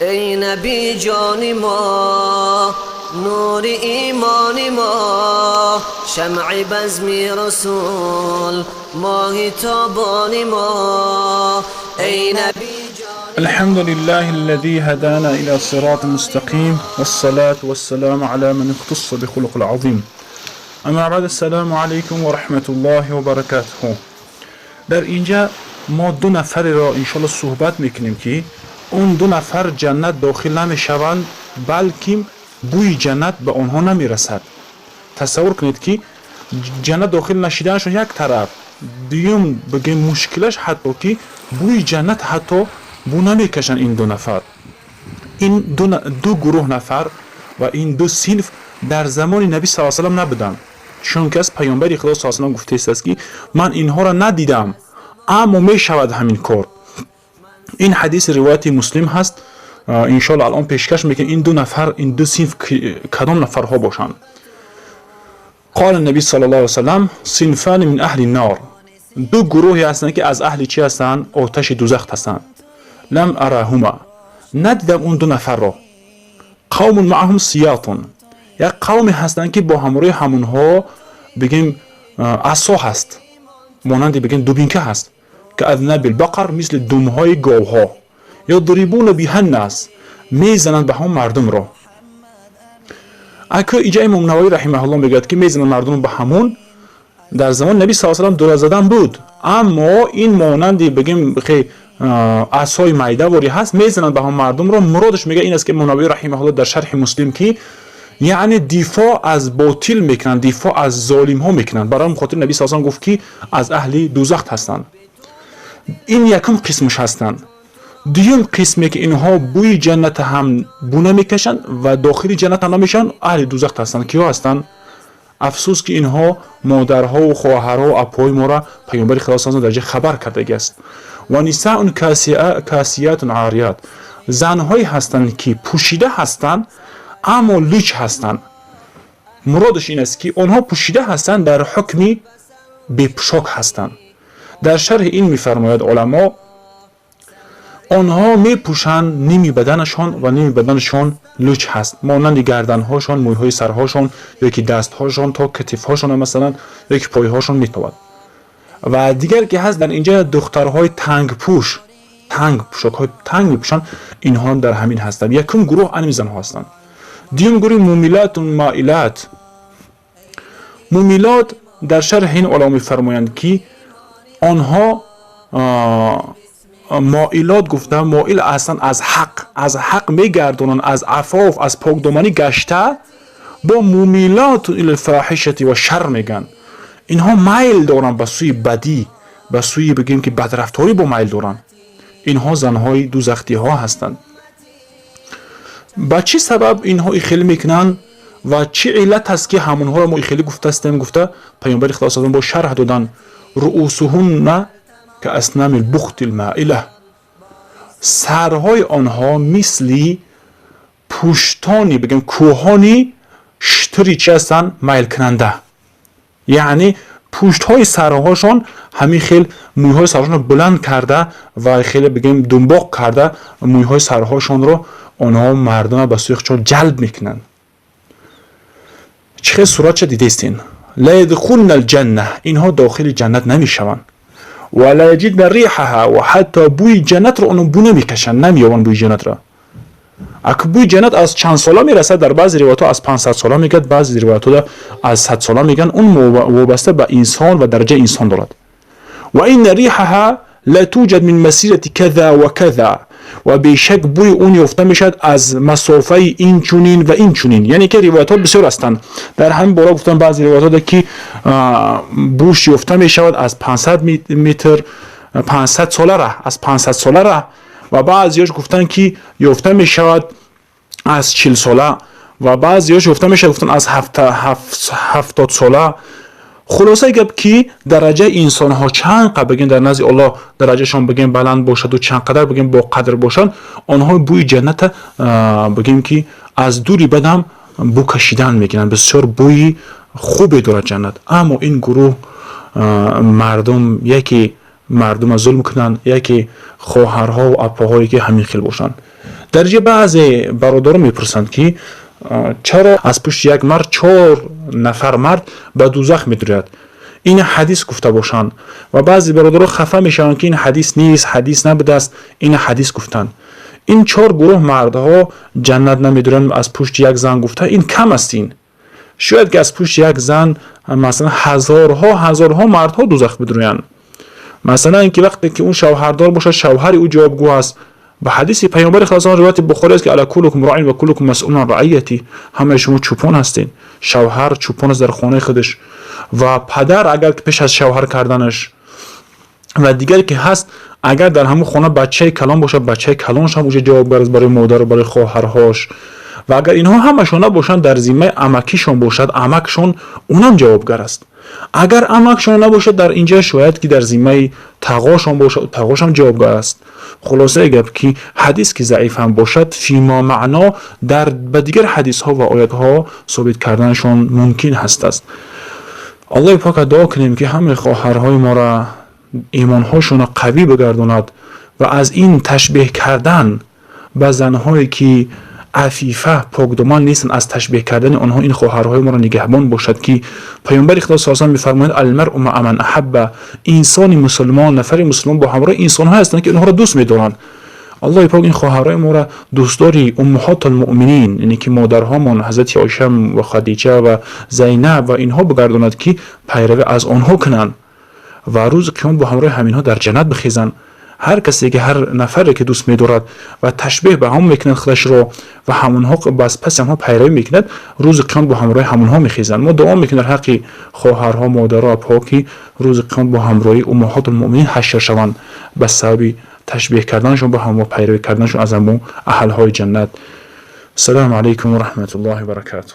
ای نبی جان ما، نور ایمان ما، شمع بزم رسول، ماه تابان ما. ای نبی الحمد لله الذي هدانا إلى صراط مستقيم والصلاة والسلام على من اختص بخلق العظيم. اما بعد، السلام علیکم و رحمت الله و برکاته. در اینجا ما دو نفر را انشالله صحبت میکنیم که اون دو نفر جنت داخل نمیشوند، بلکه بوی جنت به آنها نمیرسد. تصور کنید که جنت داخل نشیدنشون یک طرف، دیوم بگیم مشکلش حتی که بوی جنت حتی بو نمیکشن. این دو نفر، این دو گروه نفر و این دو صنف در زمان نبی صلی الله علیه و آله نبودند، چون که از پیامبر خدا صلی الله علیه و آله گفته است که من اینها را ندیدم اما میشود همین کار. این حدیث روایت مسلم هست. ان شاء الله الان پیشکش میکنم این دو نفر، این دو صنف کدام نفرها باشند. قال النبی صلی الله علیه و سلم صنفان من اهل النار، دو گروهی هستند که از اهل چی هستند؟ آتش دوزخ هستند. لم اراهما، ندیدم اون دو نفر را. قوم معهم سیاطون، یک قومی هستند که با همراه همونها بگیم عصا هست، مانند بگیم دوبینکه هست، که اذناب البقر، مثل دمهای گاوها. یضربون بها الناس، میزنند به هم مردم را. اگه اینجا امام نووی رحمه الله میگه که میزنند مردم به همون، در زمان نبی صلی الله علیه و آله دور زدن بود، اما این مانند بگیم خیلی عصای میده وری هست، میزنند به هم مردم را. مرادش میگه این است که امام نووی رحمه الله در شرح مسلم که یعنی دفاع از باطل میکنن، دفاع از ظالم ها میکنن. برای خاطر نبی صلی الله علیه و آله گفت که از اهل دوزخ هستند. این یکم قسمش هستند. دوم قسمی که اینها بوی جنت هم بو نمیکشن و داخل جنت هم نمیشن، اهل دوزخ هستند. کیا هستند؟ افسوس که اینها مادرها و خواهرها و اپای ما را پیامبر خدا صلی الله علیه و آله خبر کرده است. و نساء کاسیات عاریات، زنهایی هستند که پوشیده هستند اما لوچ هستند. مرادش این است که آنها پوشیده هستند در حکم بپوشاک هستند. در شرح این میفرماید علما آنها میپوشند نیمی بدنشان و نیمی بدنشان لوچ هست، مانند گردنهاشان، مویهای سرهاشان، یکی دستهاشان تا کتفهاشان مثلا، یکی پایهاشان میتواد. و دیگر که هست در اینجا دخترهای تنگ پوش، پوشاک های تنگ میپوشند، اینها در همین هستند. یکم گروه انمی زنها هستند. دیوم گروه مومیلات و مائلات. مومیلات در شرح این علما میفرمایند که آنها مائلات گفتن، مائل اصلا از حق میگردونن، از عفاف، از پاکدامنی گشته، با مومیلات الی الفاحشه و شر میگن. اینها میل دارن به سوی بدی، به سوی بگیم که بدرفتاری با میل دارن. اینها زنهای دوزختی ها هستند. با چه سبب اینها ایخیل میکنن و چه علت هست که همونها را ما ایخیلی گفته پیامبر خدا صلی الله علیه و آله با شرح دادن. رؤوسهن که اسنام البخت المائله، سرهای آنها مثل پشتانی بگیم کوهانی شتری چی هستن؟ میل کننده. یعنی پشت های سرهاشون همین خیلی مویهای سرهاشون بلند کرده و خیلی بگیم دنباق کرده، مویهای سرهاشون رو آنها مردم به سوی خودشون جلب میکنن. چه صورت چه دیده استین؟ لا يدخلن الجنه، اینها داخل جنت نمیشوند. ولا يجدن ريحها، و حتی بوی جنت رو اونو بو نمیکشن، نمیابن بوی جنت را. اگه بوی جنت از چند سالا میرسه، در بعضی روایت‌ها از 500 سالا میگن، بعضی روایت‌ها از 100 سالا میگن. اون وابسته به انسان و درجه انسان دارد. و این ریحها لا توجد من مسیره کذا و کذا، و بیشک بوی اون یافته میشد از مسافه این چونین و این چونین. یعنی که روایت‌ها بسیار هستند. در همین باره گفتن بعضی روایت‌ها که بوش یافته میشود از 500 متر، 500 ساله راه، از 500 ساله راه. و بعضیاش گفتن که یافته میشود از 40 ساله، و بعضیاش یافته میشه گفتن از 70 ساله. خلاصه گپ که درجه انسان ها چند قدر بگیم در نزد الله درجهشان بگیم بلند باشد و چند قدر بگیم با قدر باشن، آنها بوی جنت بگیم که از دوری بدم بو کشیدن میگیرن. بسیار بوی خوبی دارد جنت. اما این گروه مردم، یکی مردم ظلم کنن، یکی خواهرها و اپاهایی که همین خیل باشن. در اینجا بعضی برادران میپرسند که چرا از پشت یک مرد 4 نفر مرد به دوزخ میدرد؟ این حدیث گفته باشند و بعضی برادران خفه میشوند که این حدیث نیست، حدیث نبوده است، این حدیث گفتن. این 4 گروه مردها جنت نمیدرند از پشت یک زن گفته، این کم است. این شاید که از پشت یک زن مثلا هزارها مردها دوزخ بدرویند. مثلا اینکه وقتی که اون شوهردار باشه شوهر او جوابگو است. به حدیث پیامبر خدا روایت بخاری است که الا کلکم راع و کلکم مسئول عن رعیتی، همه شما چوپان هستین. شوهر چوپان است در خانه خودش و پدر اگر که پیش از شوهر کردنش و دیگر که هست اگر در همون خانه بچه کلان باشه بچه کلانش هم اوجه جوابگر است برای مادر و برای خواهرهاش و اگر اینها همشون باشند در ذمه عمکیشون باشد عمکشون اونم جوابگر است. اگر عمکشون نباشد در اینجا شاید که در ذمه تقاشون باشد تقاش هم جوابگر است. خلاصه گپ که حدیث که ضعیف هم باشد فیما معنا در به دیگر حدیث ها و آیات ها ثابت کردنشون ممکن هست. الله پاک دعا کنیم که همه خواهرهای ما را ایمان هاشون قوی بگرداند و از این تشبیه کردن به زنهایی که عفیفه پاکدامن نیستن از تشبیه کردن آنها این خواهرهای ما را نگهبان باشد که پیامبر خدا صلی الله علیه و آله می‌فرمایند المرء مع من احب، انسان مسلمان نفر مسلمان با همراه انسان ها هستند که اونها را دوست می‌دارند. الله پاک این خواهرای ما را دوستداری امهات المؤمنین یعنی که مادرهامان حضرت عایشه و خدیجه و زینب و اینها بگرداند که پیروی از آنها کنند و روز قیامت با همراه همینها در جنت بخیزند. هر کسی که هر نفری که دوست می‌دارد و تشبیه به هم میکند خودش را و همونها بس پس همها پیروی میکند روز قیامت با همراه همونها میخیزند. ما دعا میکنیم در حق خواهرها مادرها پاکی روز قیامت با همراهی امهات المؤمنین حشر شوند به سبب تشبیه کردنشون با هم و پیروی کردنشون از همون اهل های جنت. السلام علیکم و رحمت الله و برکاته.